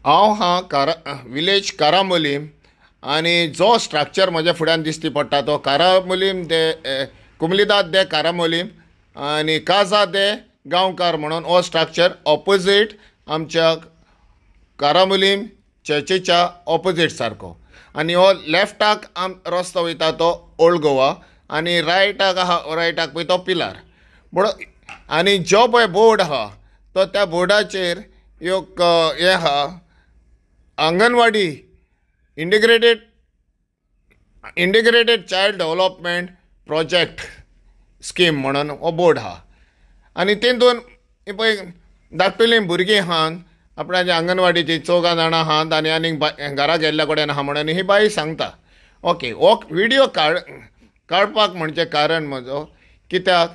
हांव विलेज कारामोलीम आनी जो स्ट्रक्चर म्हज्या फुड्यान दिश्टी पडटा तो कारामोलीम दे कुमलीदाद दे कारामोलीम आनी काजा दे गांवकार म्हणून हो स्ट्रक्चर ऑपोजीट आमच्या कारामोलीम चर्चीच्या ऑपोजीट सारको आनी हो लेफ्टाक रस्तो वयता तो ओल्ड गोवा आनी रायटाक पळय तो पिलार आनी जो पळय बोर्ड आहा तो त्या बोर्डाचेर एक हे आहा anganwadi integrated child development project scheme म्हणून हो बोर्ड आहा आनी तितून पळय धाकटुलीं भुरगीं आहात आपणाच्या अंगनवाडीची 4 जाणां आहात आनी घरा गेल्ल्या कडेन आहा म्हणून ही बाई सांगता. ओके, हो व्हिडिओ काडपाक म्हणजे कारण म्हजो कित्याक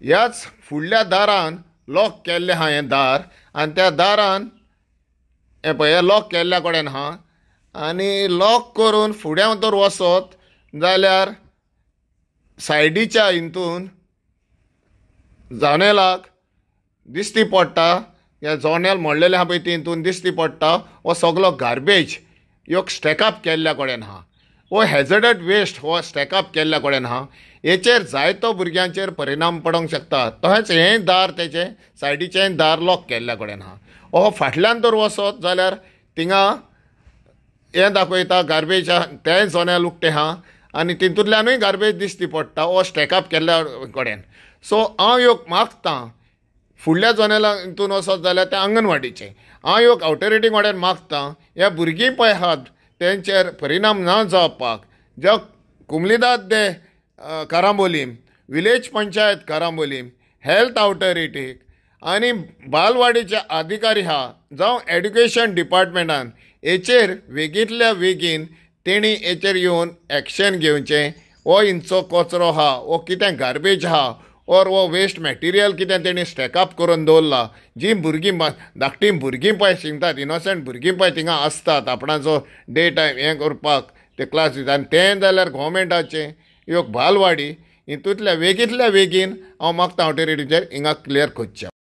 ह्याच फुडल्या दारान लॉक केल्लें आहा हें दार आनी त्या दारान हें पळय हें लॉक केल्ल्या कडेन आहा आनी लॉक करून फुडें तर वचत जाल्यार सायडीच्या हितून जनेलाक दिश्टी पडटा ह्या जनेल मोडलेले आहा पळय तितून दिश्टी पडटा हो सगळो गार्बेज ह्यो स्टॅकअप केल्ल्या कडेन आहा. हो हेझर्डड वेस्ट हो स्टॅकअप केल्ल्या कडेन आहा. हेचेर जायतो भुरग्यांचेर परिणाम पडोंक शकता. तशेंच हें दार तेचें सायडीचें दार लॉक केल्ल्या कडेन आहा. हो फाटल्यान तर वचत जाल्यार थिंगा हें दाखयता गार्बेज तें जनेल उक्तें आहा आनी तितूंतल्यानूय गार्बेज दिश्टी पडटा हो स्टॅकअप केल्ल्या कडेन. सो हांव एक मागतां फुडल्या जनेला हितून वचत जाल्यार त्या अंगणवाडीचें हांव एक ऑथॉरिटी कडेन मागतां ह्या भुरगीं पळय आहात तेंचेर परिणाम ना जावपाक ज्या कुमलीदाद दे कारामोलीम विलेज पंचायत कारामोलीम हेल्थ ऑथॉरिटीक आनी बालवाडीचे अधिकारी आहा जावं एड्युकेशन डिपार्टमेंटान हेचेर बेगींतल्या बेगीन तेणी हेचेर येवन एक्शन घेवचें. हो इंचो कचरो आहा वो कितें गार्बेज आहा ओर वो वेस्ट मॅटेरियल कितें तेणी स्टॅकअप करून दवरला जीं भुरगीं धाकटीं भुरगीं पळय शिकतात इनोसंट भुरगीं पळय थिंगा आसतात आपणाचो डे टायम हें करपाक ते क्लास दितात आनी तें जाल्यार गोवमेंटाचें एक बालवाडी हितूंतल्या बेगींतल्या बेगीन हांव मागता ऑथॉरिटीचेर हिंगा क्लियर करचें.